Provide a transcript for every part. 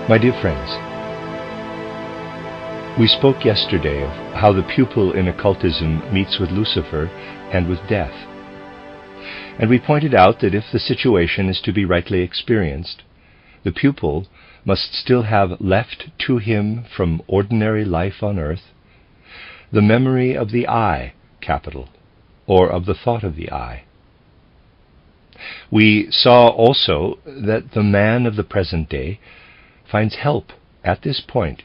My dear friends, we spoke yesterday of how the pupil in occultism meets with Lucifer and with death. And we pointed out that if the situation is to be rightly experienced, the pupil must still have left to him from ordinary life on earth the memory of the I, capital, or of the thought of the I. We saw also that the man of the present day finds help at this point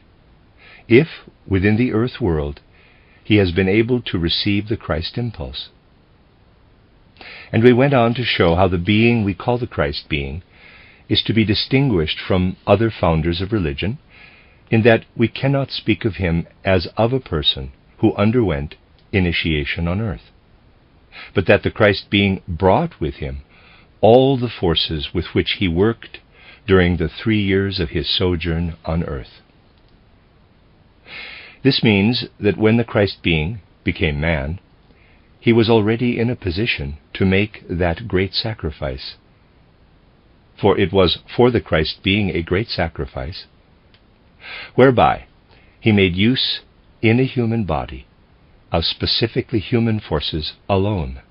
if, within the earth world, he has been able to receive the Christ impulse. And we went on to show how the being we call the Christ being is to be distinguished from other founders of religion, in that we cannot speak of him as of a person who underwent initiation on earth, but that the Christ being brought with him all the forces with which he worked during the 3 years of his sojourn on earth. This means that when the Christ being became man, he was already in a position to make that great sacrifice. For it was for the Christ being a great sacrifice, whereby he made use in a human body of specifically human forces alone.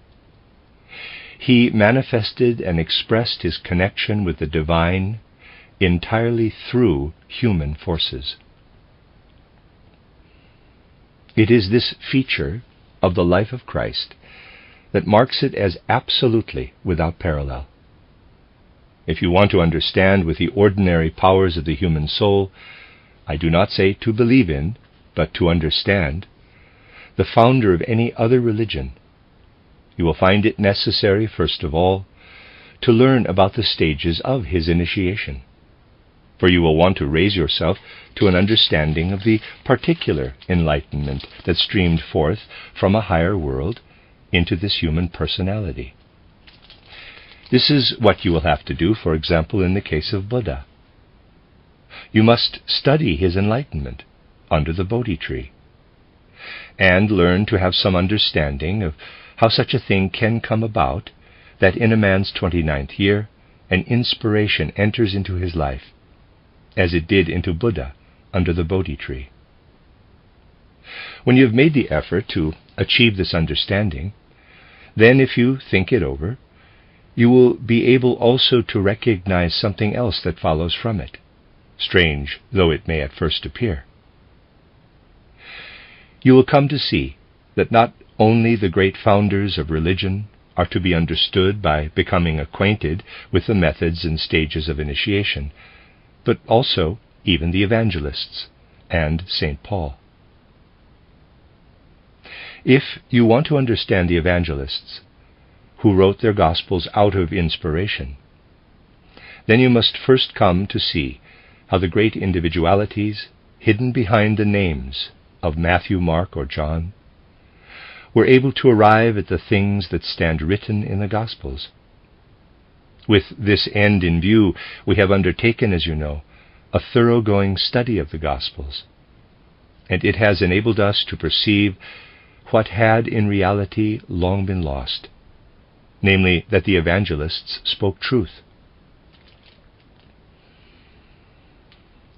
He manifested and expressed his connection with the divine entirely through human forces. It is this feature of the life of Christ that marks it as absolutely without parallel. If you want to understand with the ordinary powers of the human soul, I do not say to believe in, but to understand, the founder of any other religion, you will find it necessary, first of all, to learn about the stages of his initiation. For you will want to raise yourself to an understanding of the particular enlightenment that streamed forth from a higher world into this human personality. This is what you will have to do, for example, in the case of Buddha. You must study his enlightenment under the Bodhi tree, and learn to have some understanding of how such a thing can come about, that in a man's 29th year an inspiration enters into his life, as it did into Buddha under the Bodhi tree. When you have made the effort to achieve this understanding, then if you think it over, you will be able also to recognize something else that follows from it, strange though it may at first appear. You will come to see that not only the great founders of religion are to be understood by becoming acquainted with the methods and stages of initiation, but also even the evangelists and St. Paul. If you want to understand the evangelists, who wrote their Gospels out of inspiration, then you must first come to see how the great individualities hidden behind the names of Matthew, Mark, or John were able to arrive at the things that stand written in the Gospels. With this end in view, we have undertaken, as you know, a thoroughgoing study of the Gospels, and it has enabled us to perceive what had in reality long been lost, namely that the evangelists spoke truth.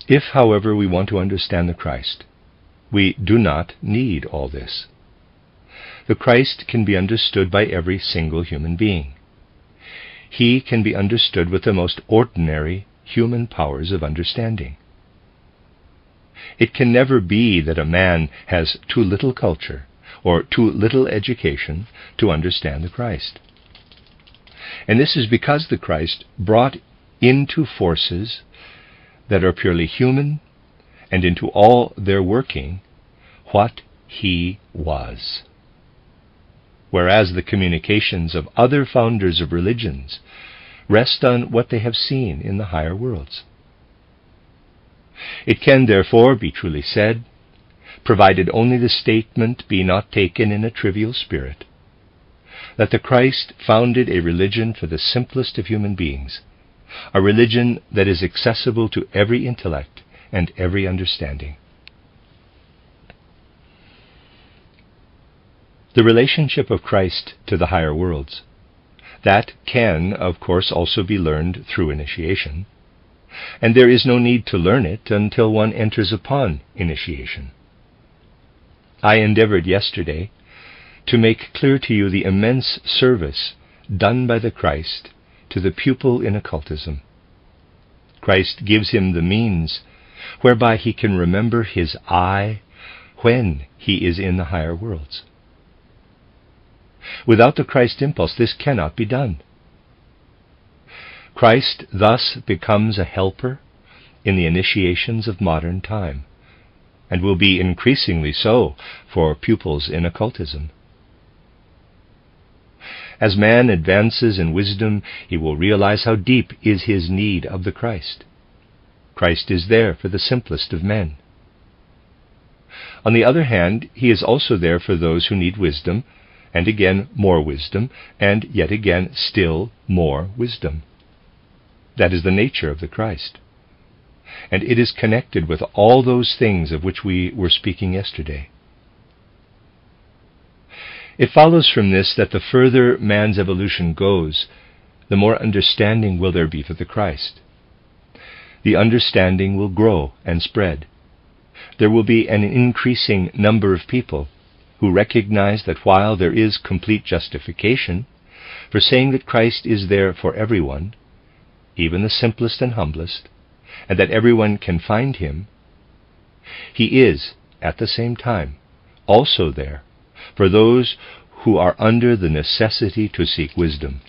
If, however, we want to understand the Christ, we do not need all this. The Christ can be understood by every single human being. He can be understood with the most ordinary human powers of understanding. It can never be that a man has too little culture or too little education to understand the Christ. And this is because the Christ brought into forces that are purely human and into all their working what he was. Whereas the communications of other founders of religions rest on what they have seen in the higher worlds. It can therefore be truly said, provided only the statement be not taken in a trivial spirit, that the Christ founded a religion for the simplest of human beings, a religion that is accessible to every intellect and every understanding. The relationship of Christ to the higher worlds, that can, of course, also be learned through initiation, and there is no need to learn it until one enters upon initiation. I endeavored yesterday to make clear to you the immense service done by the Christ to the pupil in occultism. Christ gives him the means whereby he can remember his I when he is in the higher worlds. Without the Christ impulse, this cannot be done. Christ thus becomes a helper in the initiations of modern time, and will be increasingly so for pupils in occultism. As man advances in wisdom, he will realize how deep is his need of the Christ. Christ is there for the simplest of men. On the other hand, he is also there for those who need wisdom, and again more wisdom, and yet again still more wisdom. That is the nature of the Christ. And it is connected with all those things of which we were speaking yesterday. It follows from this that the further man's evolution goes, the more understanding will there be for the Christ. The understanding will grow and spread. There will be an increasing number of people who recognize that while there is complete justification for saying that Christ is there for everyone, even the simplest and humblest, and that everyone can find him, he is, at the same time, also there for those who are under the necessity to seek wisdom,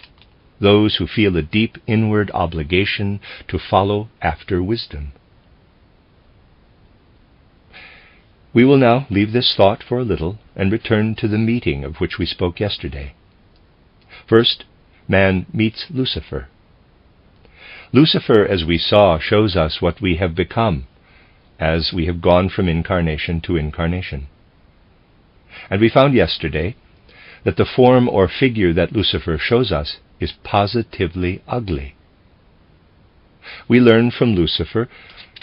those who feel a deep inward obligation to follow after wisdom. We will now leave this thought for a little and return to the meeting of which we spoke yesterday. First, man meets Lucifer. Lucifer, as we saw, shows us what we have become as we have gone from incarnation to incarnation. And we found yesterday that the form or figure that Lucifer shows us is positively ugly. We learn from Lucifer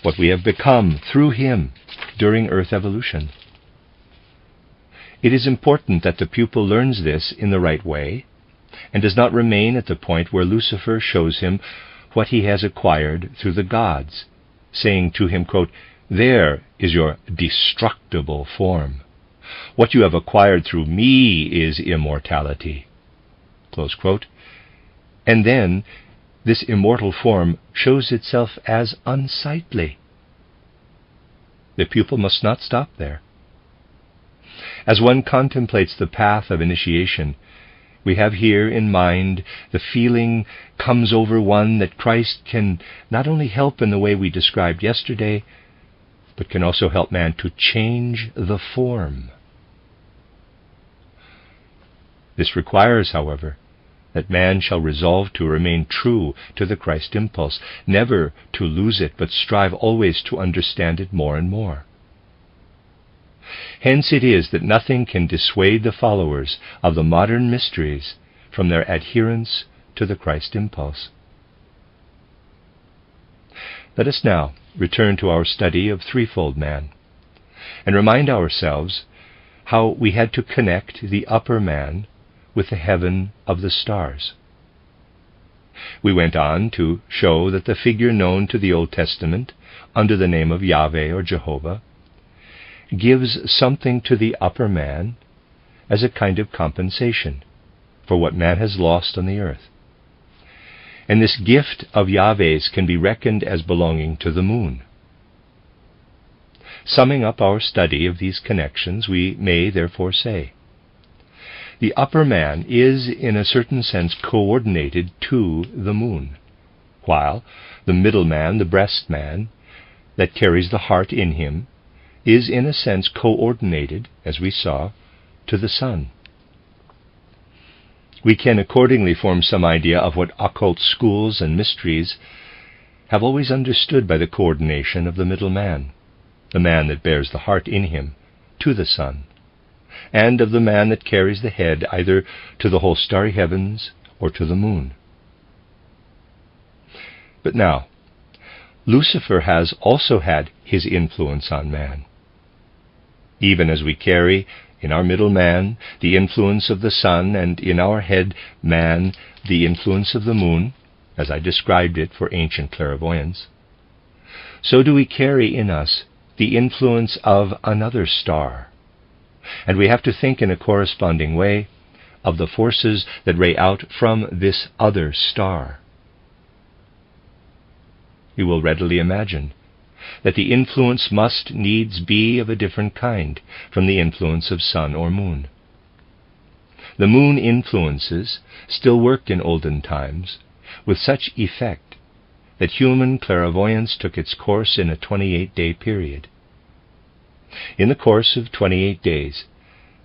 what we have become through him during Earth evolution. It is important that the pupil learns this in the right way and does not remain at the point where Lucifer shows him what he has acquired through the gods, saying to him, quote, "There is your destructible form. What you have acquired through me is immortality." Close quote. And then this immortal form shows itself as unsightly. The pupil must not stop there. As one contemplates the path of initiation, we have here in mind the feeling comes over one that Christ can not only help in the way we described yesterday, but can also help man to change the form. This requires, however, that man shall resolve to remain true to the Christ impulse, never to lose it, but strive always to understand it more and more. Hence it is that nothing can dissuade the followers of the modern mysteries from their adherence to the Christ impulse. Let us now return to our study of threefold man, and remind ourselves how we had to connect the upper man with the heaven of the stars. We went on to show that the figure known to the Old Testament under the name of Yahweh or Jehovah gives something to the upper man as a kind of compensation for what man has lost on the earth. And this gift of Yahweh's can be reckoned as belonging to the moon. Summing up our study of these connections, we may therefore say, the upper man is in a certain sense coordinated to the moon, while the middle man, the breast man, that carries the heart in him, is in a sense coordinated, as we saw, to the sun. We can accordingly form some idea of what occult schools and mysteries have always understood by the coordination of the middle man, the man that bears the heart in him, to the sun, and of the man that carries the head either to the whole starry heavens or to the moon. But now, Lucifer has also had his influence on man. Even as we carry in our middle man the influence of the sun, and in our head man the influence of the moon, as I described it for ancient clairvoyance, so do we carry in us the influence of another star, and we have to think in a corresponding way of the forces that ray out from this other star. You will readily imagine that the influence must needs be of a different kind from the influence of sun or moon. The moon influences still worked in olden times with such effect that human clairvoyance took its course in a 28-day period. In the course of 28 days,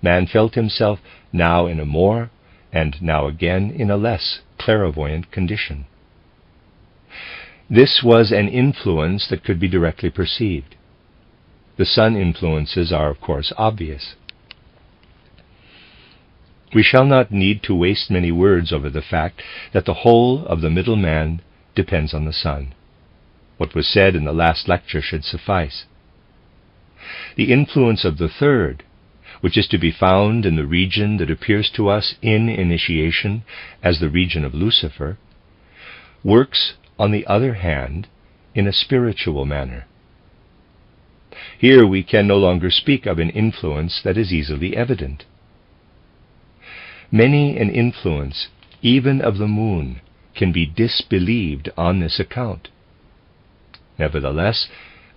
man felt himself now in a more, and now again in a less, clairvoyant condition. This was an influence that could be directly perceived. The sun influences are, of course, obvious. We shall not need to waste many words over the fact that the whole of the middle man depends on the sun. What was said in the last lecture should suffice. The influence of the third, which is to be found in the region that appears to us in initiation as the region of Lucifer, works, on the other hand, in a spiritual manner. Here we can no longer speak of an influence that is easily evident. Many an influence, even of the moon, can be disbelieved on this account. Nevertheless,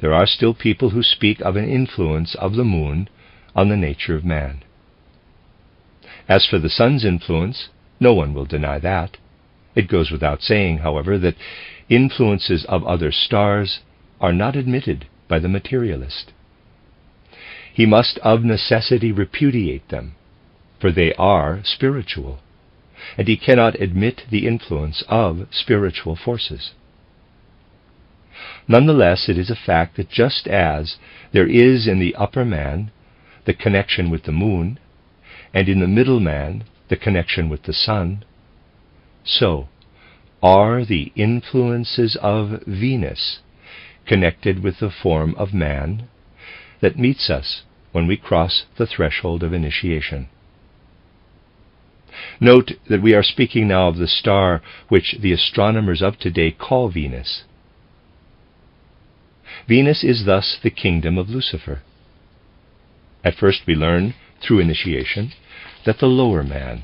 there are still people who speak of an influence of the moon on the nature of man. As for the sun's influence, no one will deny that. It goes without saying, however, that influences of other stars are not admitted by the materialist. He must of necessity repudiate them, for they are spiritual, and he cannot admit the influence of spiritual forces. Nonetheless, it is a fact that just as there is in the upper man the connection with the moon, and in the middle man the connection with the sun, so are the influences of Venus connected with the form of man that meets us when we cross the threshold of initiation. Note that we are speaking now of the star which the astronomers of today call Venus. Venus is thus the kingdom of Lucifer. At first we learn, through initiation, that the lower man,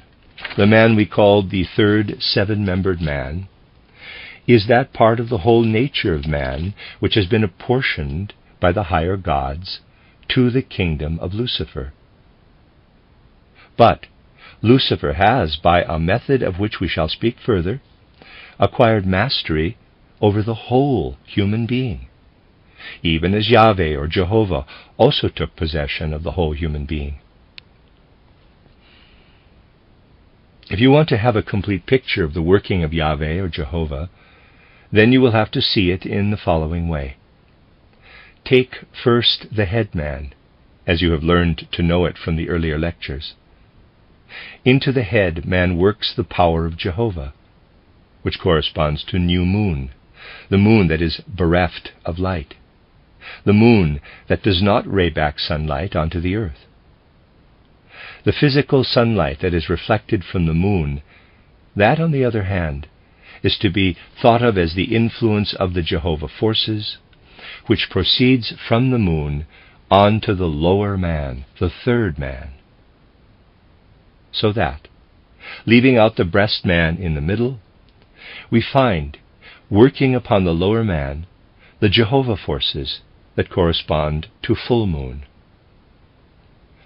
the man we call the third seven-membered man, is that part of the whole nature of man which has been apportioned by the higher gods to the kingdom of Lucifer. But Lucifer has, by a method of which we shall speak further, acquired mastery over the whole human being, even as Yahweh or Jehovah also took possession of the whole human being. If you want to have a complete picture of the working of Yahweh or Jehovah, then you will have to see it in the following way. Take first the head man, as you have learned to know it from the earlier lectures. Into the head man works the power of Jehovah, which corresponds to new moon, the moon that is bereft of light, the moon that does not ray back sunlight onto the earth. The physical sunlight that is reflected from the moon, that, on the other hand, is to be thought of as the influence of the Jehovah forces, which proceeds from the moon onto the lower man, the third man. So that, leaving out the breast man in the middle, we find, working upon the lower man, the Jehovah forces that correspond to full moon.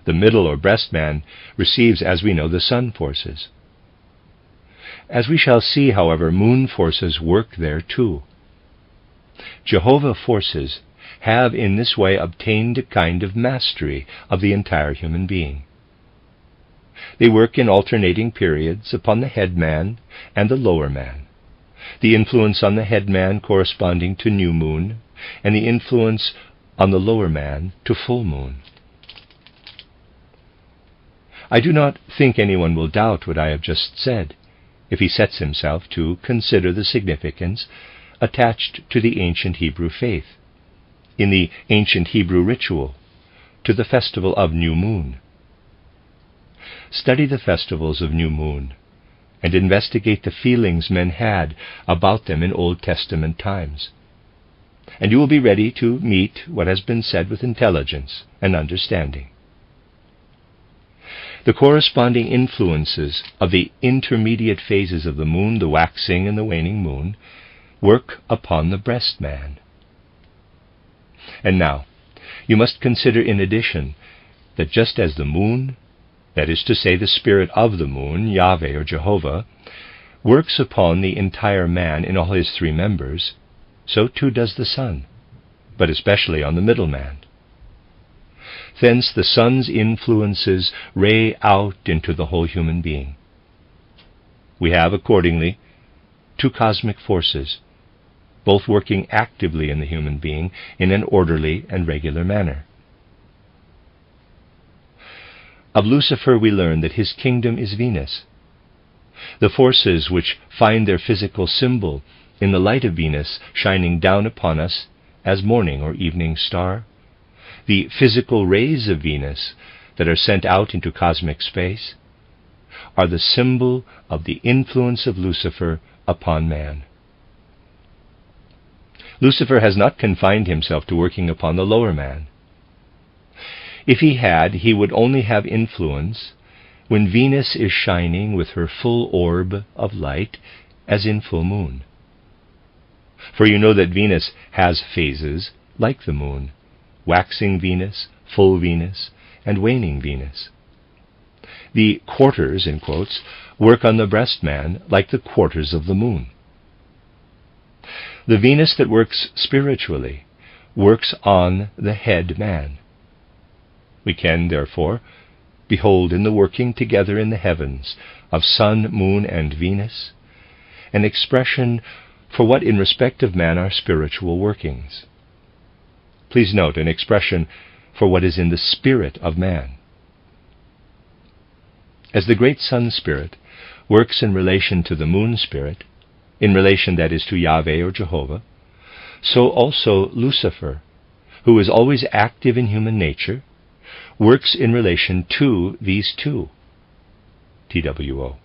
The middle or breast man receives, as we know, the sun forces. As we shall see, however, moon forces work there too. Jehovah forces have in this way obtained a kind of mastery of the entire human being. They work in alternating periods upon the head man and the lower man, the influence on the head man corresponding to new moon, and the influence on the lower man to full moon. I do not think anyone will doubt what I have just said, if he sets himself to consider the significance attached to the ancient Hebrew faith, in the ancient Hebrew ritual, to the festival of new moon. Study the festivals of new moon, and investigate the feelings men had about them in Old Testament times. and you will be ready to meet what has been said with intelligence and understanding. The corresponding influences of the intermediate phases of the moon, the waxing and the waning moon, work upon the breast man. And now, you must consider in addition that just as the moon, that is to say the spirit of the moon, Yahweh or Jehovah, works upon the entire man in all his three members, so too does the sun, but especially on the middle man. Thence the sun's influences ray out into the whole human being. We have, accordingly, two cosmic forces, both working actively in the human being in an orderly and regular manner. Of Lucifer we learn that his kingdom is Venus. The forces which find their physical symbol in the light of Venus shining down upon us as morning or evening star, the physical rays of Venus that are sent out into cosmic space, are the symbol of the influence of Lucifer upon man. Lucifer has not confined himself to working upon the lower man. If he had, he would only have influence when Venus is shining with her full orb of light as in full moon. For you know that Venus has phases like the moon, waxing Venus, full Venus, and waning Venus. The quarters, in quotes, work on the breast man like the quarters of the moon. The Venus that works spiritually works on the head man. We can, therefore, behold in the working together in the heavens of sun, moon, and Venus an expression for what in respect of man are spiritual workings. Please note, an expression for what is in the spirit of man. As the great sun spirit works in relation to the moon spirit, in relation, that is, to Yahweh or Jehovah, so also Lucifer, who is always active in human nature, works in relation to these two, TWO.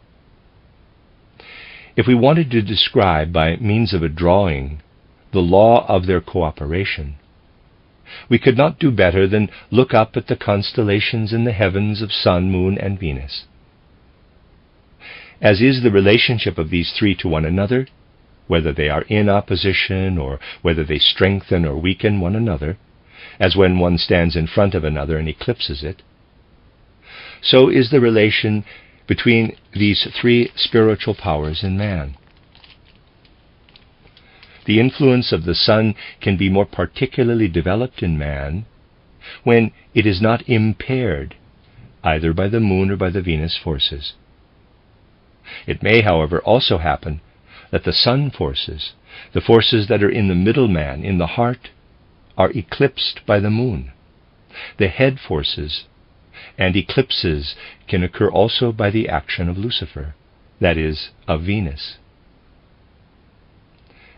If we wanted to describe by means of a drawing the law of their cooperation, we could not do better than look up at the constellations in the heavens of sun, moon, and Venus. As is the relationship of these three to one another, whether they are in opposition or whether they strengthen or weaken one another, as when one stands in front of another and eclipses it, so is the relation between these three spiritual powers in man. The influence of the sun can be more particularly developed in man when it is not impaired either by the moon or by the Venus forces. It may, however, also happen that the sun forces, the forces that are in the middle man, in the heart, are eclipsed by the moon. The head forces and eclipses can occur also by the action of Lucifer, that is, of Venus.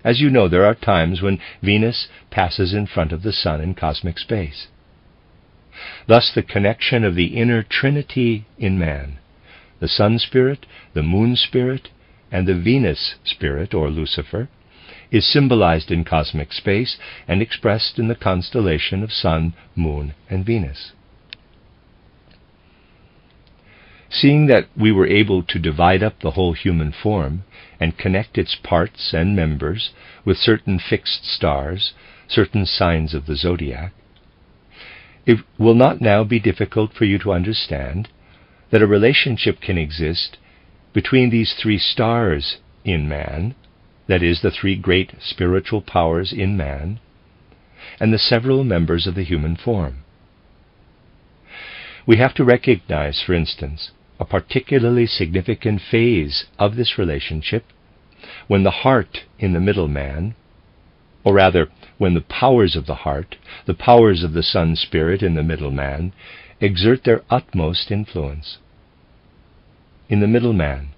As you know, there are times when Venus passes in front of the sun in cosmic space. Thus the connection of the inner trinity in man, the sun spirit, the moon spirit, and the Venus spirit, or Lucifer, is symbolized in cosmic space and expressed in the constellation of sun, moon, and Venus. Seeing that we were able to divide up the whole human form and connect its parts and members with certain fixed stars, certain signs of the zodiac, it will not now be difficult for you to understand that a relationship can exist between these three stars in man, that is, the three great spiritual powers in man, and the several members of the human form. We have to recognize, for instance, a particularly significant phase of this relationship when the heart in the middle man, or rather, when the powers of the heart, the powers of the sun spirit in the middle man, exert their utmost influence. In the middle man,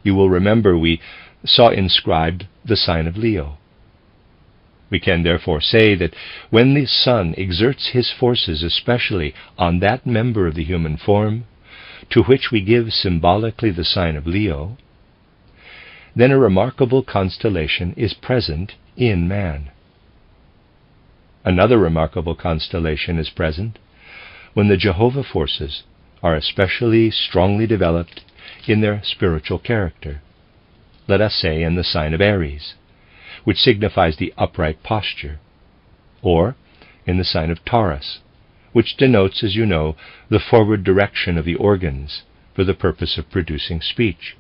you will remember we saw inscribed the sign of Leo. We can therefore say that when the sun exerts his forces especially on that member of the human form, to which we give symbolically the sign of Leo, then a remarkable constellation is present in man. Another remarkable constellation is present when the Jehovah forces are especially strongly developed in their spiritual character, let us say in the sign of Aries, which signifies the upright posture, or in the sign of Taurus, which denotes, as you know, the forward direction of the organs for the purpose of producing speech.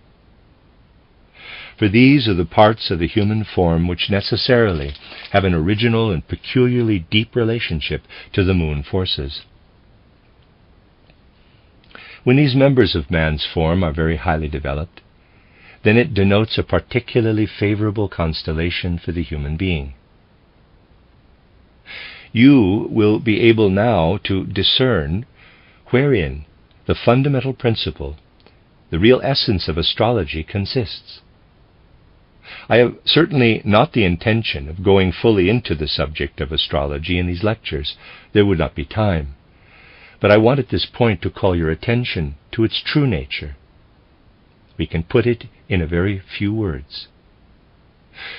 For these are the parts of the human form which necessarily have an original and peculiarly deep relationship to the moon forces. When these members of man's form are very highly developed, then it denotes a particularly favorable constellation for the human being. You will be able now to discern wherein the fundamental principle, the real essence of astrology, consists. I have certainly not the intention of going fully into the subject of astrology in these lectures. There would not be time. But I want at this point to call your attention to its true nature. We can put it in a very few words.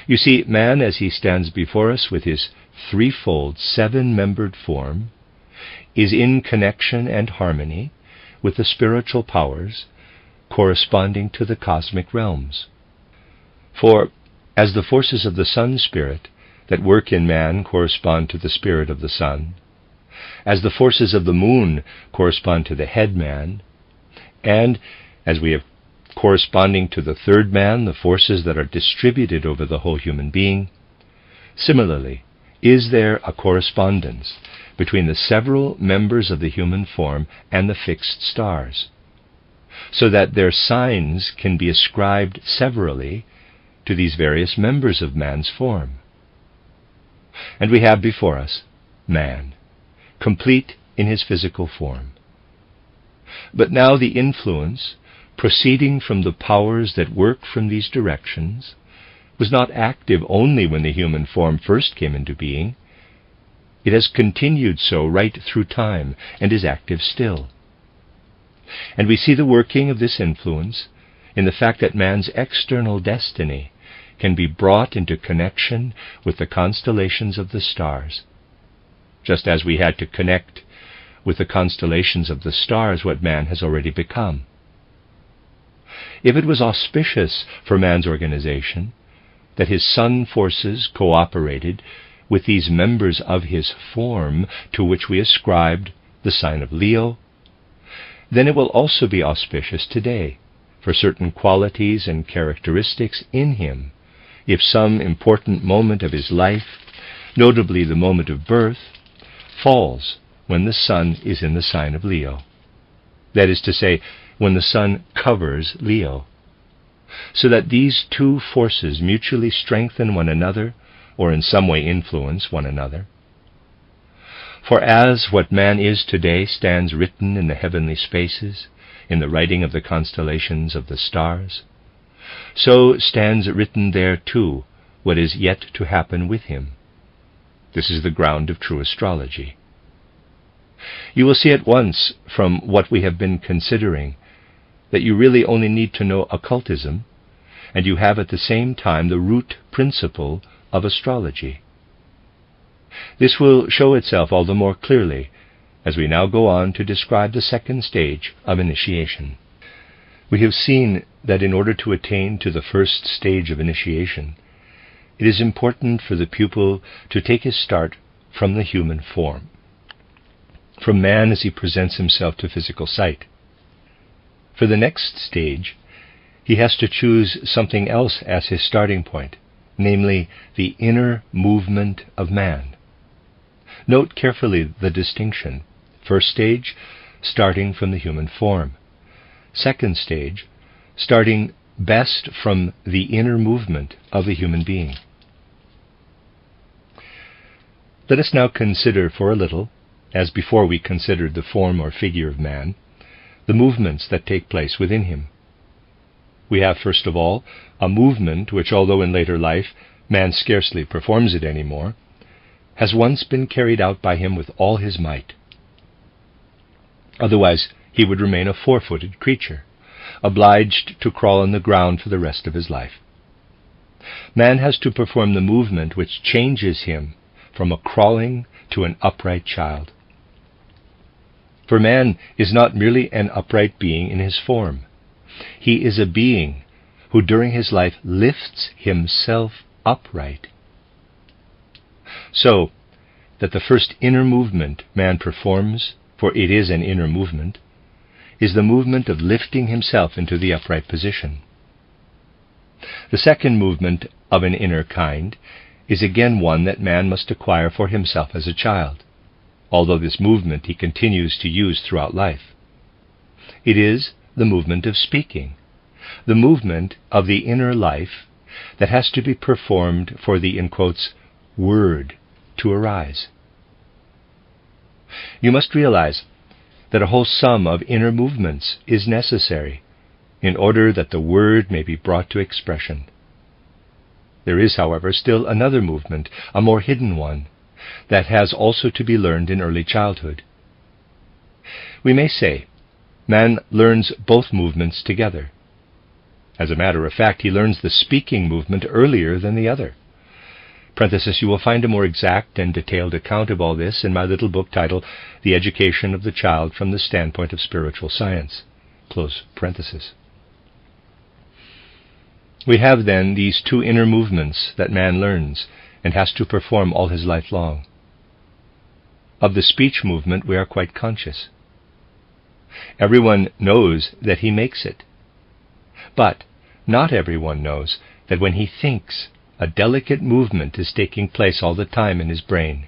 You see, man, as he stands before us with his threefold, seven-membered form, is in connection and harmony with the spiritual powers corresponding to the cosmic realms. For, as the forces of the sun spirit that work in man correspond to the spirit of the sun, as the forces of the moon correspond to the head man, and as we have corresponding to the third man, the forces that are distributed over the whole human being, similarly, is there a correspondence between the several members of the human form and the fixed stars, so that their signs can be ascribed severally to these various members of man's form. And we have before us man, complete in his physical form. But now the influence proceeding from the powers that work from these directions was not active only when the human form first came into being. It has continued so right through time and is active still. And we see the working of this influence in the fact that man's external destiny can be brought into connection with the constellations of the stars, just as we had to connect with the constellations of the stars what man has already become. If it was auspicious for man's organization that his sun forces cooperated with these members of his form to which we ascribed the sign of Leo, then it will also be auspicious today for certain qualities and characteristics in him if some important moment of his life, notably the moment of birth, falls when the sun is in the sign of Leo. That is to say, when the sun covers Leo, so that these two forces mutually strengthen one another or in some way influence one another. For as what man is today stands written in the heavenly spaces, in the writing of the constellations of the stars, so stands written there too what is yet to happen with him. This is the ground of true astrology. You will see at once from what we have been considering that you really only need to know occultism, and you have at the same time the root principle of astrology. This will show itself all the more clearly as we now go on to describe the second stage of initiation. We have seen that in order to attain to the first stage of initiation, it is important for the pupil to take his start from the human form, from man as he presents himself to physical sight. For the next stage, he has to choose something else as his starting point, namely the inner movement of man. Note carefully the distinction. First stage, starting from the human form. Second stage, starting best from the inner movement of the human being. Let us now consider for a little, as before we considered the form or figure of man, the movements that take place within him. We have, first of all, a movement which, although in later life man scarcely performs it any more, has once been carried out by him with all his might. Otherwise, he would remain a four-footed creature, obliged to crawl on the ground for the rest of his life. Man has to perform the movement which changes him from a crawling to an upright child. For man is not merely an upright being in his form. He is a being who during his life lifts himself upright. So that the first inner movement man performs, for it is an inner movement, is the movement of lifting himself into the upright position. The second movement of an inner kind is again one that man must acquire for himself as a child, although this movement he continues to use throughout life. It is the movement of speaking, the movement of the inner life that has to be performed for the, in quotes, word to arise. You must realize that a whole sum of inner movements is necessary in order that the word may be brought to expression. There is, however, still another movement, a more hidden one, that has also to be learned in early childhood. We may say, man learns both movements together. As a matter of fact, he learns the speaking movement earlier than the other. Parenthesis, you will find a more exact and detailed account of all this in my little book titled The Education of the Child from the Standpoint of Spiritual Science. Close parenthesis. We have then these two inner movements that man learns and has to perform all his life long. Of the speech movement we are quite conscious. Everyone knows that he makes it. But not everyone knows that when he thinks, a delicate movement is taking place all the time in his brain.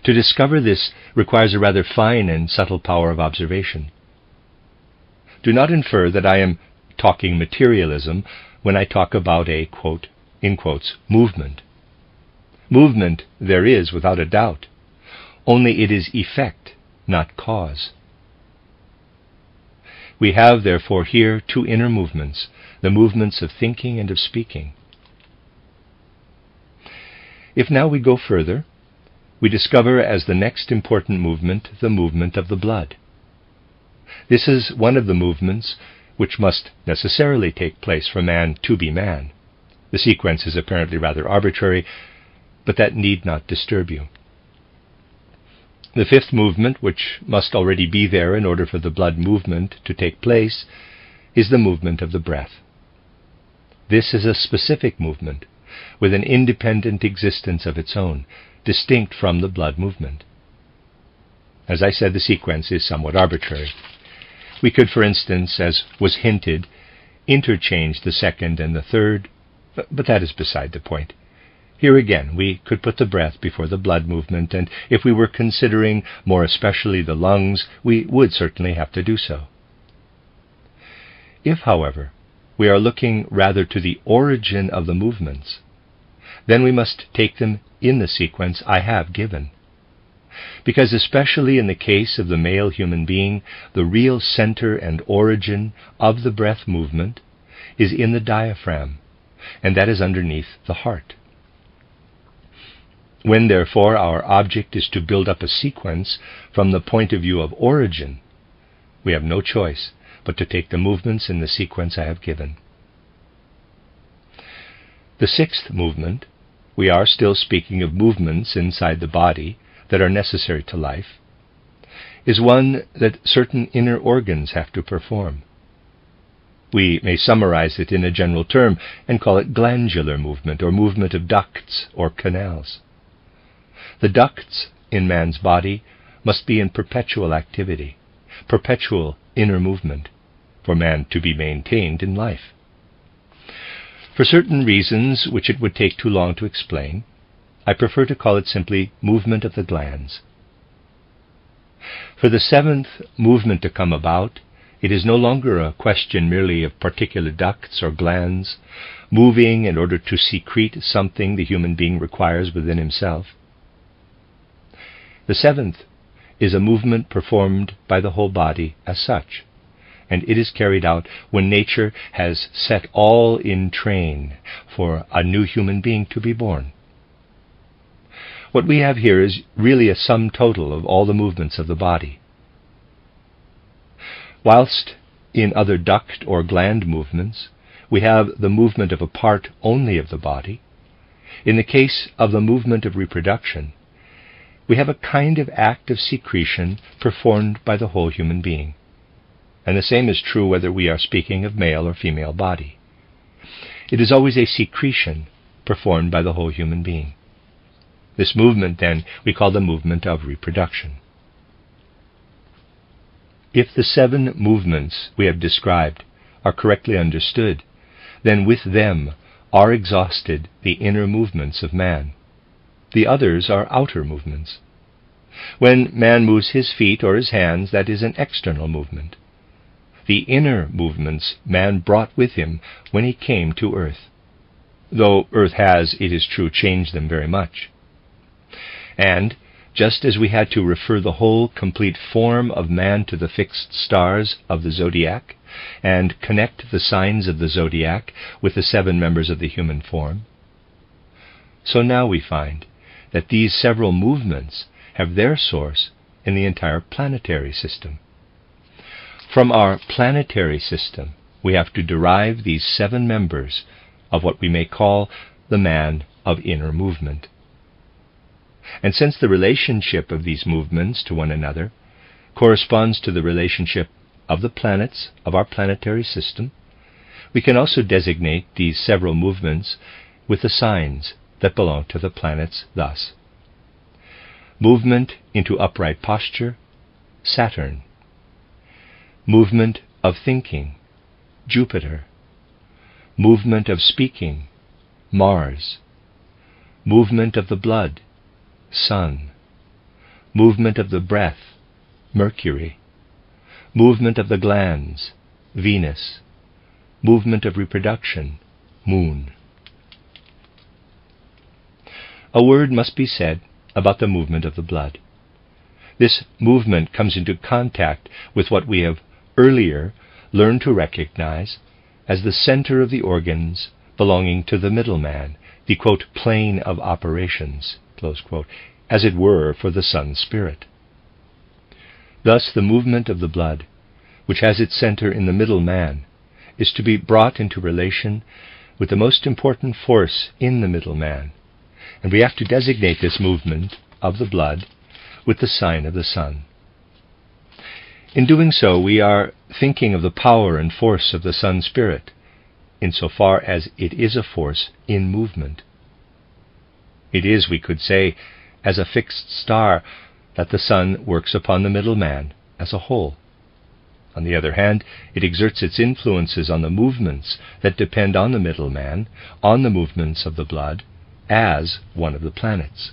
To discover this requires a rather fine and subtle power of observation. Do not infer that I am talking materialism when I talk about a, quote, in quotes, movement. Movement there is without a doubt, only it is effect, not cause. We have therefore here two inner movements, the movements of thinking and of speaking. If now we go further, we discover as the next important movement the movement of the blood. This is one of the movements which must necessarily take place for man to be man. The sequence is apparently rather arbitrary, but that need not disturb you. The fifth movement, which must already be there in order for the blood movement to take place, is the movement of the breath. This is a specific movement, with an independent existence of its own, distinct from the blood movement. As I said, the sequence is somewhat arbitrary. We could, for instance, as was hinted, interchange the second and the third, but that is beside the point. Here again, we could put the breath before the blood movement, and if we were considering more especially the lungs, we would certainly have to do so. If, however, we are looking rather to the origin of the movements, then we must take them in the sequence I have given. Because especially in the case of the male human being, the real center and origin of the breath movement is in the diaphragm, and that is underneath the heart. When, therefore, our object is to build up a sequence from the point of view of origin, we have no choice but to take the movements in the sequence I have given. The sixth movement, we are still speaking of movements inside the body that are necessary to life, is one that certain inner organs have to perform. We may summarize it in a general term and call it glandular movement or movement of ducts or canals. The ducts in man's body must be in perpetual activity, perpetual inner movement, for man to be maintained in life. For certain reasons which it would take too long to explain, I prefer to call it simply movement of the glands. For the seventh movement to come about, it is no longer a question merely of particular ducts or glands, moving in order to secrete something the human being requires within himself. The seventh is a movement performed by the whole body as such, and it is carried out when nature has set all in train for a new human being to be born. What we have here is really a sum total of all the movements of the body. Whilst in other duct or gland movements we have the movement of a part only of the body, in the case of the movement of reproduction, we have a kind of act of secretion performed by the whole human being. And the same is true whether we are speaking of male or female body. It is always a secretion performed by the whole human being. This movement, then, we call the movement of reproduction. If the 7 movements we have described are correctly understood, then with them are exhausted the inner movements of man. The others are outer movements. When man moves his feet or his hands, that is an external movement. The inner movements man brought with him when he came to earth, though earth has, it is true, changed them very much. And just as we had to refer the whole complete form of man to the fixed stars of the zodiac, and connect the signs of the zodiac with the 7 members of the human form, so now we find that these several movements have their source in the entire planetary system. From our planetary system, we have to derive these 7 members of what we may call the man of inner movement. And since the relationship of these movements to one another corresponds to the relationship of the planets of our planetary system, we can also designate these several movements with the signs that belong to the planets thus: movement into upright posture, Saturn; movement of thinking, Jupiter; movement of speaking, Mars; movement of the blood, Sun; movement of the breath, Mercury; movement of the glands, Venus; movement of reproduction, Moon. A word must be said about the movement of the blood. This movement comes into contact with what we have earlier learned to recognize as the center of the organs belonging to the middle man, the, quote, plane of operations, close quote, as it were for the sun spirit. Thus the movement of the blood, which has its center in the middle man, is to be brought into relation with the most important force in the middle man, and we have to designate this movement of the blood with the sign of the sun. In doing so, we are thinking of the power and force of the sun spirit, insofar as it is a force in movement. It is, we could say, as a fixed star that the sun works upon the middle man as a whole. On the other hand, it exerts its influences on the movements that depend on the middle man, on the movements of the blood, as one of the planets.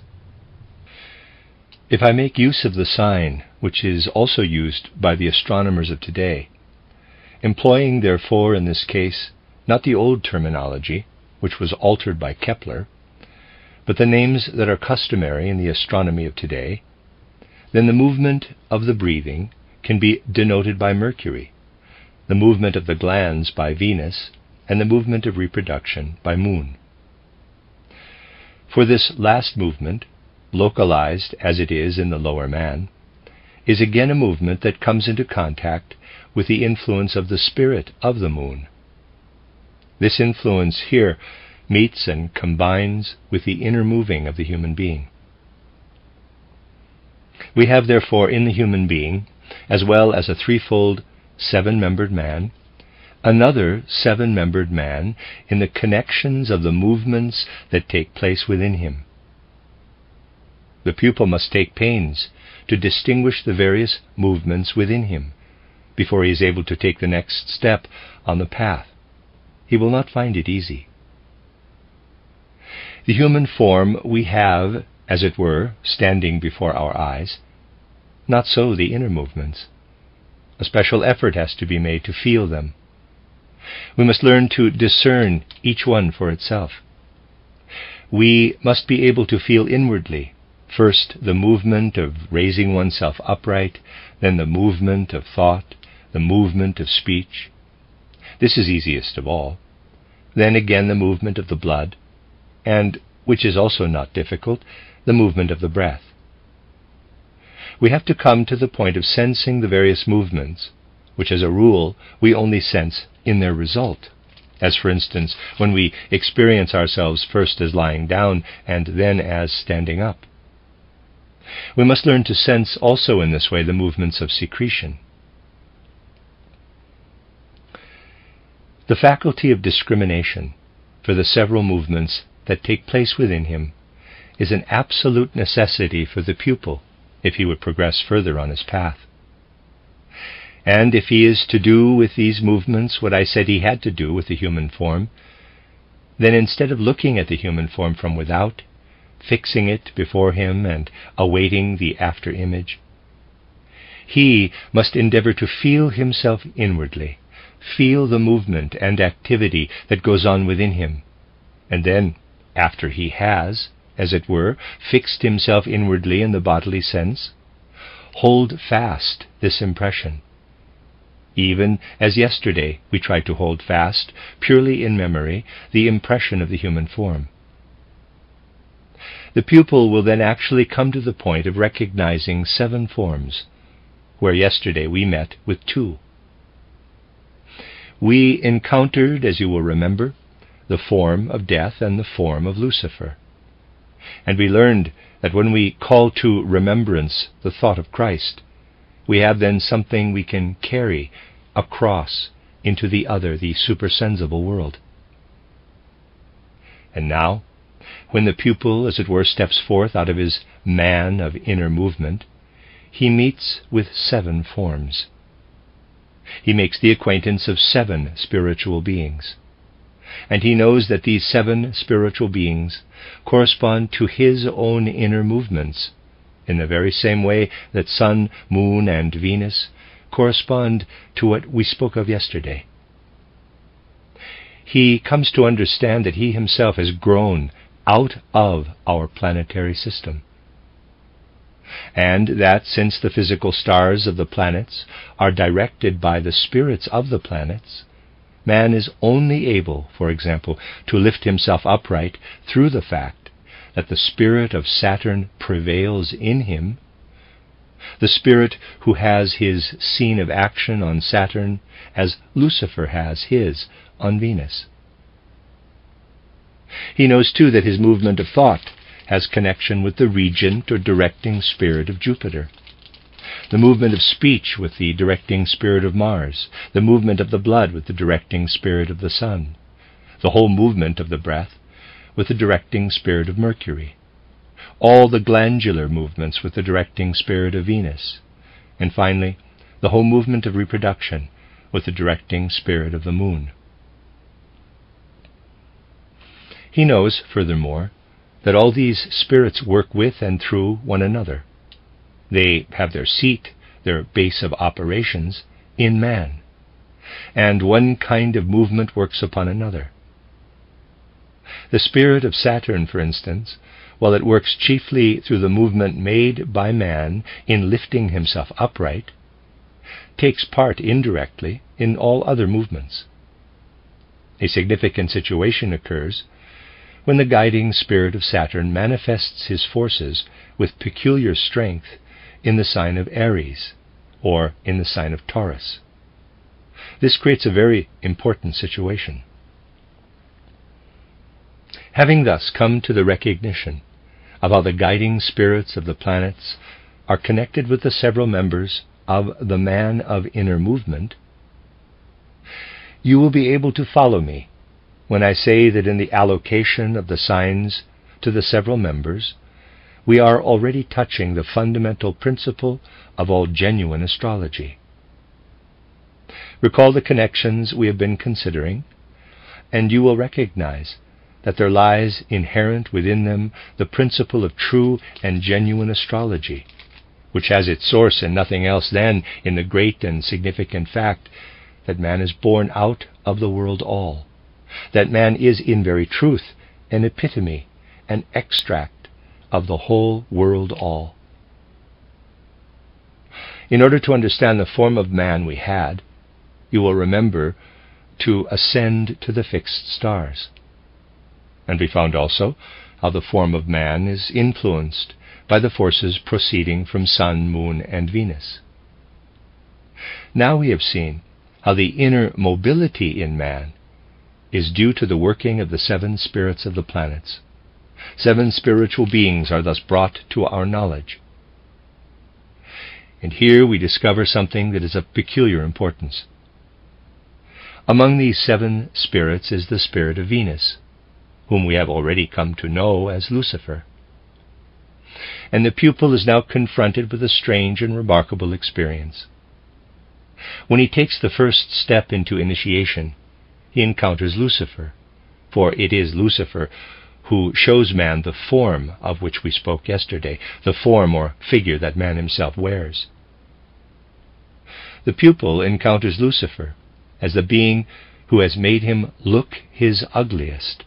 If I make use of the sign, which is also used by the astronomers of today, employing therefore in this case not the old terminology, which was altered by Kepler, but the names that are customary in the astronomy of today, then the movement of the breathing can be denoted by Mercury, the movement of the glands by Venus, and the movement of reproduction by Moon. For this last movement, localized as it is in the lower man, is again a movement that comes into contact with the influence of the spirit of the moon. This influence here meets and combines with the inner moving of the human being. We have therefore in the human being, as well as a threefold 7-membered man, another 7-membered man in the connections of the movements that take place within him. The pupil must take pains to distinguish the various movements within him before he is able to take the next step on the path. He will not find it easy. The human form we have, as it were, standing before our eyes. Not so the inner movements. A special effort has to be made to feel them. We must learn to discern each one for itself. We must be able to feel inwardly, first the movement of raising oneself upright, then the movement of thought, the movement of speech. This is easiest of all. Then again the movement of the blood, and, which is also not difficult, the movement of the breath. We have to come to the point of sensing the various movements, which as a rule we only sense in their result, as for instance when we experience ourselves first as lying down and then as standing up. We must learn to sense also in this way the movements of secretion. The faculty of discrimination for the several movements that take place within him is an absolute necessity for the pupil if he would progress further on his path. And if he is to do with these movements what I said he had to do with the human form, then instead of looking at the human form from without, fixing it before him and awaiting the after-image, he must endeavor to feel himself inwardly, feel the movement and activity that goes on within him, and then, after he has, as it were, fixed himself inwardly in the bodily sense, hold fast this impression, even as yesterday we tried to hold fast, purely in memory, the impression of the human form. The pupil will then actually come to the point of recognizing 7 forms, where yesterday we met with 2. We encountered, as you will remember, the form of death and the form of Lucifer. And we learned that when we call to remembrance the thought of Christ, we have then something we can carry across into the other, the supersensible world. And now, when the pupil, as it were, steps forth out of his man of inner movement, he meets with 7 forms. He makes the acquaintance of 7 spiritual beings. And he knows that these 7 spiritual beings correspond to his own inner movements, in the very same way that Sun, Moon, and Venus correspond to what we spoke of yesterday. He comes to understand that he himself has grown out of our planetary system, and that since the physical stars of the planets are directed by the spirits of the planets, man is only able, for example, to lift himself upright through the fact that the spirit of Saturn prevails in him, the spirit who has his scene of action on Saturn as Lucifer has his on Venus. He knows too that his movement of thought has connection with the regent or directing spirit of Jupiter, the movement of speech with the directing spirit of Mars, the movement of the blood with the directing spirit of the Sun, the whole movement of the breath with the directing spirit of Mercury, all the glandular movements with the directing spirit of Venus, and finally, the whole movement of reproduction with the directing spirit of the Moon. He knows, furthermore, that all these spirits work with and through one another. They have their seat, their base of operations, in man, and one kind of movement works upon another. The spirit of Saturn, for instance, while it works chiefly through the movement made by man in lifting himself upright, takes part indirectly in all other movements. A significant situation occurs when the guiding spirit of Saturn manifests his forces with peculiar strength in the sign of Aries, or in the sign of Taurus. This creates a very important situation. Having thus come to the recognition of how the guiding spirits of the planets are connected with the several members of the man of inner movement, you will be able to follow me when I say that in the allocation of the signs to the several members, we are already touching the fundamental principle of all genuine astrology. Recall the connections we have been considering, and you will recognize that there lies inherent within them the principle of true and genuine astrology, which has its source in nothing else than in the great and significant fact that man is born out of the world all, that man is in very truth an epitome, an extract of the whole world all. In order to understand the form of man we had, you will remember to ascend to the fixed stars. And we found also how the form of man is influenced by the forces proceeding from Sun, Moon, and Venus. Now we have seen how the inner mobility in man is due to the working of the 7 spirits of the planets. 7 spiritual beings are thus brought to our knowledge, And here we discover something that is of peculiar importance. Among these 7 spirits is the spirit of Venus, whom we have already come to know as Lucifer. And the pupil is now confronted with a strange and remarkable experience. When he takes the first step into initiation, he encounters Lucifer, for it is Lucifer who shows man the form of which we spoke yesterday, the form or figure that man himself wears. The pupil encounters Lucifer as the being who has made him look his ugliest.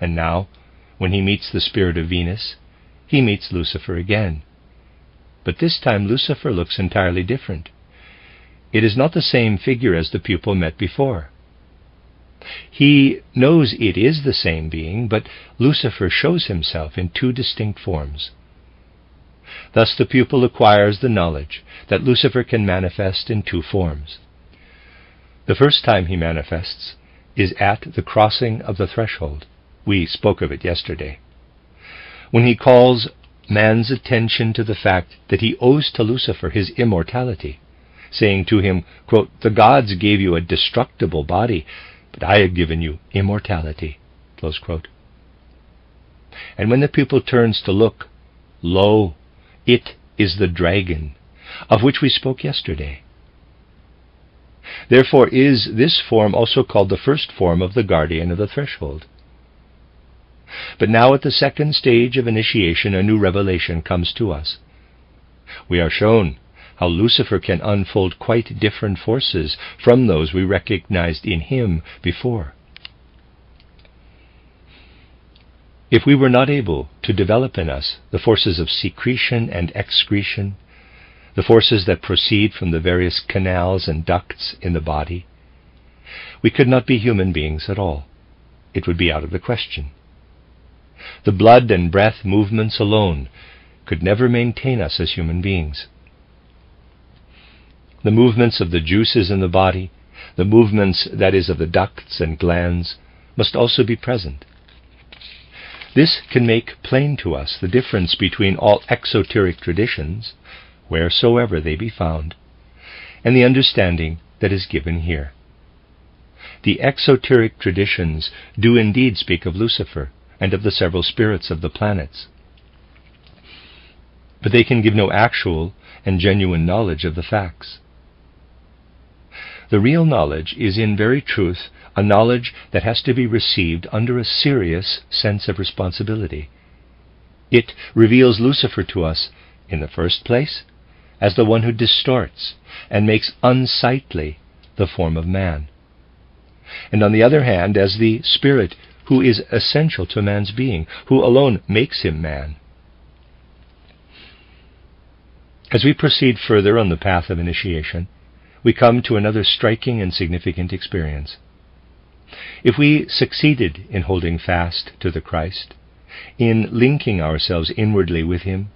And now, when he meets the spirit of Venus, he meets Lucifer again. But this time Lucifer looks entirely different. It is not the same figure as the pupil met before. He knows it is the same being, but Lucifer shows himself in 2 distinct forms. Thus the pupil acquires the knowledge that Lucifer can manifest in 2 forms. The first time he manifests is at the crossing of the threshold. We spoke of it yesterday, when he calls man's attention to the fact that he owes to Lucifer his immortality, saying to him, quote, "The gods gave you a destructible body, but I have given you immortality," close quote. And when the pupil turns to look, lo, it is the dragon, of which we spoke yesterday. Therefore is this form also called the first form of the guardian of the threshold. But now at the second stage of initiation, a new revelation comes to us. We are shown how Lucifer can unfold quite different forces from those we recognized in him before. If we were not able to develop in us the forces of secretion and excretion, the forces that proceed from the various canals and ducts in the body, we could not be human beings at all. It would be out of the question. The blood and breath movements alone could never maintain us as human beings. The movements of the juices in the body, the movements, that is, of the ducts and glands, must also be present. This can make plain to us the difference between all exoteric traditions, wheresoever they be found, and the understanding that is given here. The exoteric traditions do indeed speak of Lucifer and of the several spirits of the planets, but they can give no actual and genuine knowledge of the facts. The real knowledge is in very truth a knowledge that has to be received under a serious sense of responsibility. It reveals Lucifer to us, in the first place, as the one who distorts and makes unsightly the form of man, and on the other hand as the spirit who is essential to man's being, who alone makes him man. As we proceed further on the path of initiation, we come to another striking and significant experience. If we succeeded in holding fast to the Christ, in linking ourselves inwardly with him,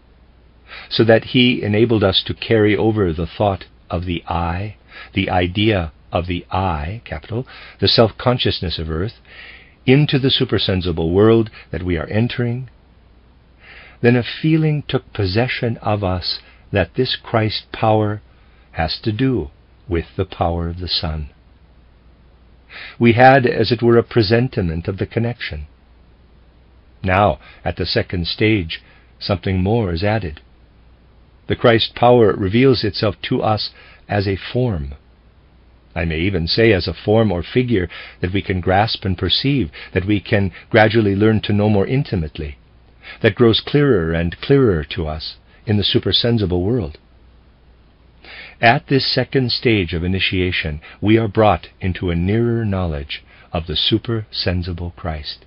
so that he enabled us to carry over the thought of the I, the idea of the I, capital, the self-consciousness of earth, into the supersensible world that we are entering, then a feeling took possession of us that this Christ power has to do with the power of the sun. We had, as it were, a presentiment of the connection. Now, at the second stage, something more is added. The Christ power reveals itself to us as a form. I may even say as a form or figure that we can grasp and perceive, that we can gradually learn to know more intimately, that grows clearer and clearer to us in the supersensible world. At this second stage of initiation, we are brought into a nearer knowledge of the supersensible Christ.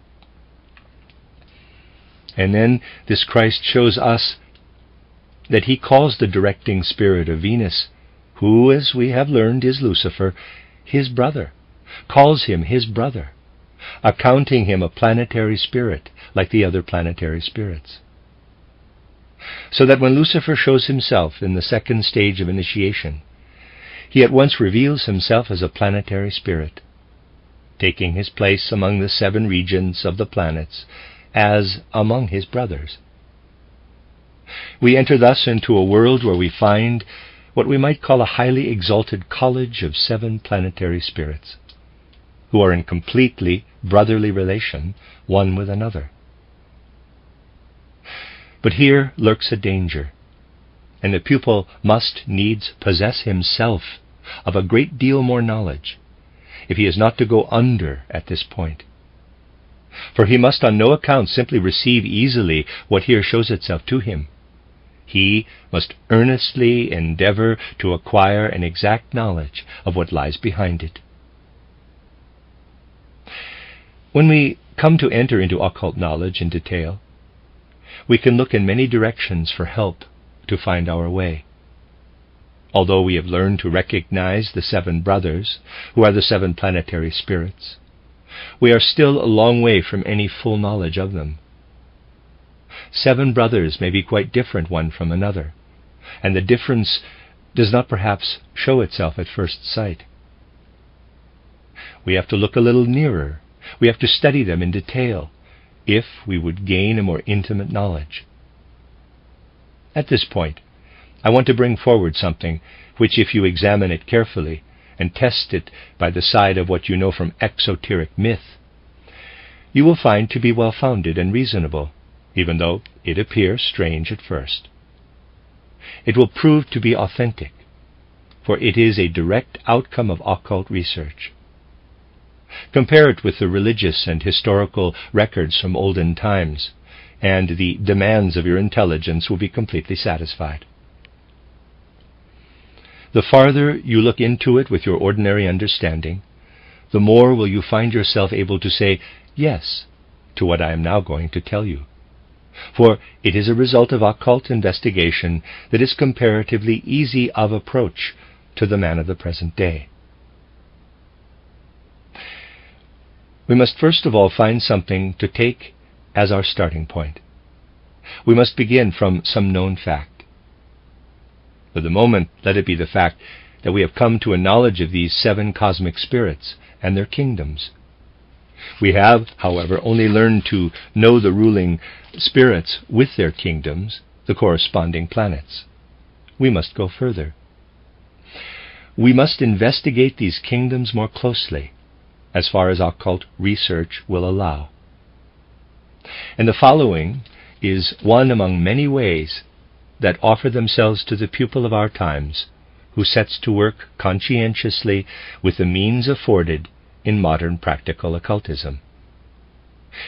And then this Christ shows us that he calls the directing spirit of Venus, who, as we have learned, is Lucifer, his brother, calls him his brother, accounting him a planetary spirit like the other planetary spirits. So that when Lucifer shows himself in the second stage of initiation, he at once reveals himself as a planetary spirit, taking his place among the 7 regions of the planets as among his brothers. We enter thus into a world where we find what we might call a highly exalted college of 7 planetary spirits, who are in completely brotherly relation one with another. But here lurks a danger, and the pupil must needs possess himself of a great deal more knowledge, if he is not to go under at this point. For he must on no account simply receive easily what here shows itself to him. He must earnestly endeavor to acquire an exact knowledge of what lies behind it. When we come to enter into occult knowledge in detail, we can look in many directions for help to find our way. Although we have learned to recognize the 7 brothers, who are the 7 planetary spirits, we are still a long way from any full knowledge of them. 7 brothers may be quite different one from another, and the difference does not perhaps show itself at first sight. We have to look a little nearer. We have to study them in detail if we would gain a more intimate knowledge. At this point, I want to bring forward something which, if you examine it carefully and test it by the side of what you know from exoteric myth, you will find to be well-founded and reasonable, even though it appears strange at first. It will prove to be authentic, for it is a direct outcome of occult research. Compare it with the religious and historical records from olden times, and the demands of your intelligence will be completely satisfied. The farther you look into it with your ordinary understanding, the more will you find yourself able to say yes to what I am now going to tell you. For it is a result of occult investigation that is comparatively easy of approach to the man of the present day. We must first of all find something to take as our starting point. We must begin from some known fact. For the moment, let it be the fact that we have come to a knowledge of these 7 cosmic spirits and their kingdoms. We have, however, only learned to know the ruling spirits with their kingdoms, the corresponding planets. We must go further. We must investigate these kingdoms more closely, as far as occult research will allow. And the following is one among many ways that offer themselves to the pupil of our times, who sets to work conscientiously with the means afforded in modern practical occultism.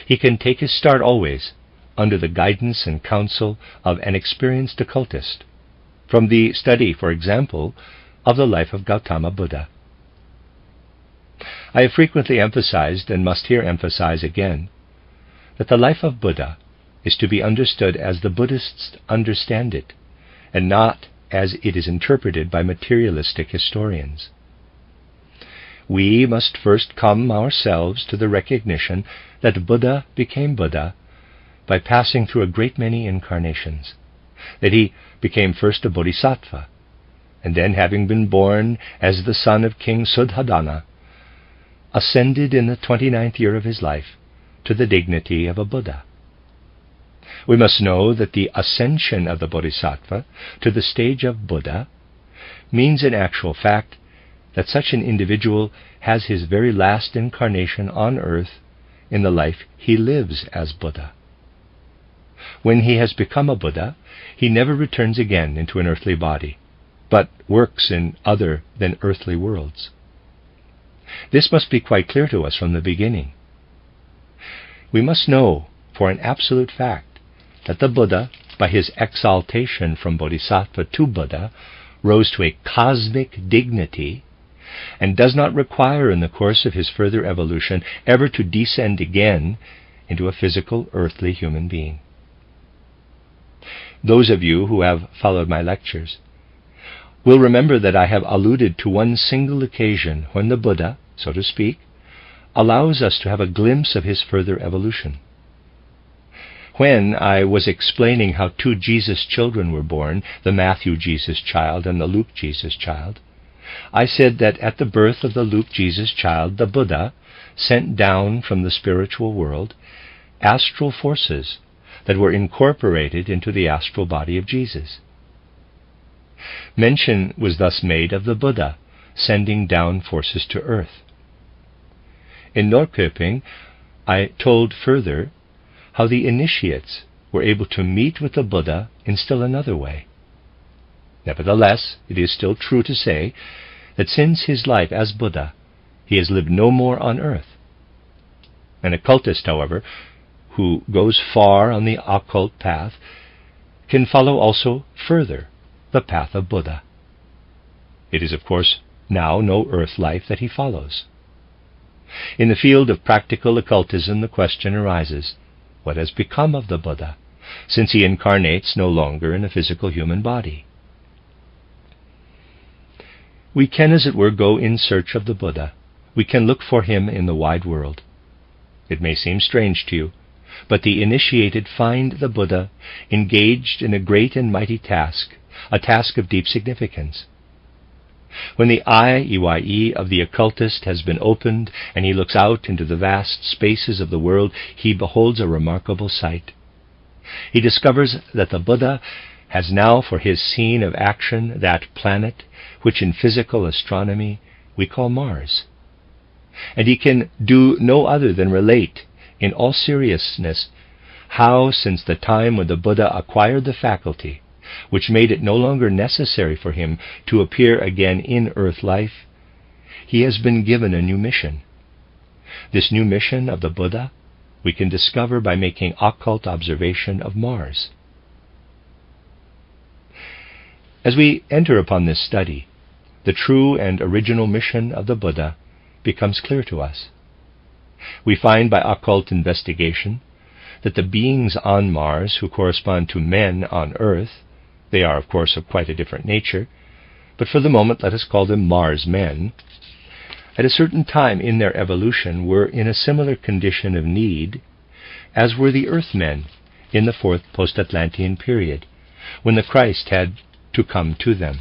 He can take his start always under the guidance and counsel of an experienced occultist, from the study, for example, of the life of Gautama Buddha. I have frequently emphasized, and must here emphasize again, that the life of Buddha is to be understood as the Buddhists understand it, and not as it is interpreted by materialistic historians. We must first come ourselves to the recognition that Buddha became Buddha by passing through a great many incarnations, that he became first a bodhisattva, and then, having been born as the son of King Suddhodana, ascended in the 29th year of his life to the dignity of a Buddha. We must know that the ascension of the bodhisattva to the stage of Buddha means in actual fact that such an individual has his very last incarnation on earth in the life he lives as Buddha. When he has become a Buddha, he never returns again into an earthly body, but works in other than earthly worlds. This must be quite clear to us from the beginning. We must know for an absolute fact that the Buddha, by his exaltation from bodhisattva to Buddha, rose to a cosmic dignity and does not require in the course of his further evolution ever to descend again into a physical earthly human being. Those of you who have followed my lectures will remember that I have alluded to one single occasion when the Buddha, so to speak, allows us to have a glimpse of his further evolution. When I was explaining how 2 Jesus children were born, the Matthew Jesus child and the Luke Jesus child, I said that at the birth of the Luke Jesus child, the Buddha sent down from the spiritual world astral forces that were incorporated into the astral body of Jesus. Mention was thus made of the Buddha sending down forces to earth. In Norrköping, I told further how the initiates were able to meet with the Buddha in still another way. Nevertheless, it is still true to say that since his life as Buddha, he has lived no more on earth. An occultist, however, who goes far on the occult path, can follow also further the path of Buddha. It is, of course, now no earth life that he follows. In the field of practical occultism, the question arises, what has become of the Buddha, since he incarnates no longer in a physical human body? We can, as it were, go in search of the Buddha. We can look for him in the wide world. It may seem strange to you, but the initiated find the Buddha engaged in a great and mighty task, a task of deep significance. When the eye of the occultist has been opened and he looks out into the vast spaces of the world, he beholds a remarkable sight. He discovers that the Buddha has now for his scene of action that planet which in physical astronomy we call Mars. And he can do no other than relate, in all seriousness, how since the time when the Buddha acquired the faculty, which made it no longer necessary for him to appear again in earth life, he has been given a new mission. This new mission of the Buddha we can discover by making occult observation of Mars. As we enter upon this study, the true and original mission of the Buddha becomes clear to us. We find by occult investigation that the beings on Mars who correspond to men on Earth, they are of course of quite a different nature, but for the moment let us call them Mars men, at a certain time in their evolution were in a similar condition of need as were the Earth men in the fourth post-Atlantean period, when the Christ had to come to them.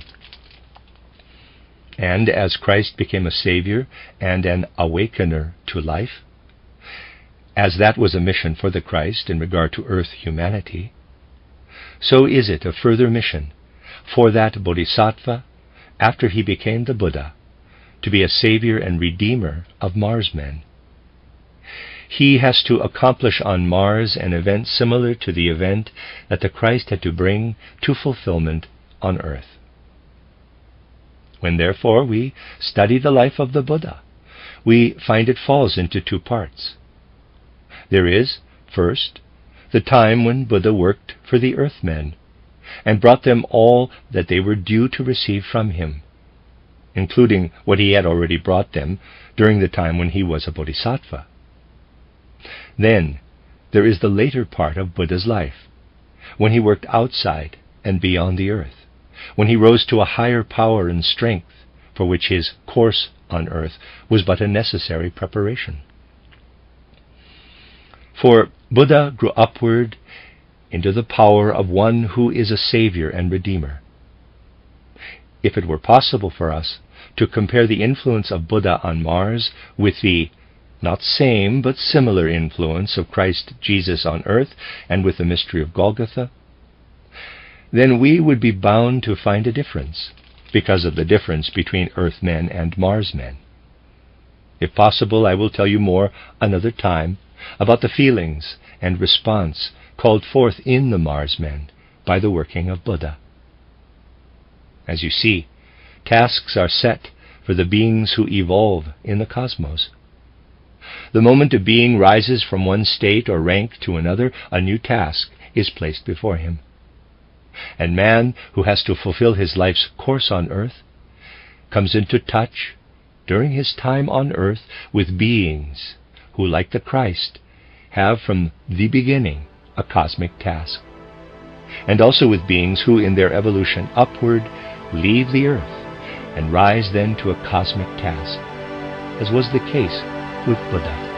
And as Christ became a Savior and an awakener to life, as that was a mission for the Christ in regard to earth humanity, so is it a further mission for that Bodhisattva, after he became the Buddha, to be a Savior and Redeemer of Mars men. He has to accomplish on Mars an event similar to the event that the Christ had to bring to fulfillment on earth. When therefore we study the life of the Buddha, we find it falls into two parts. There is, first, the time when Buddha worked for the earth men, and brought them all that they were due to receive from him, including what he had already brought them during the time when he was a Bodhisattva. Then there is the later part of Buddha's life, when he worked outside and beyond the earth, when he rose to a higher power and strength, for which his course on earth was but a necessary preparation. For Buddha grew upward into the power of one who is a Savior and Redeemer. If it were possible for us to compare the influence of Buddha on Mars with the not same but similar influence of Christ Jesus on earth and with the mystery of Golgotha, then we would be bound to find a difference, because of the difference between earth men and Mars men. If possible, I will tell you more another time about the feelings and response called forth in the Mars men by the working of Buddha. As you see, tasks are set for the beings who evolve in the cosmos. The moment a being rises from one state or rank to another, a new task is placed before him. And man, who has to fulfill his life's course on earth, comes into touch during his time on earth with beings who, like the Christ, have from the beginning a cosmic task, and also with beings who in their evolution upward leave the earth and rise then to a cosmic task, as was the case with Buddha.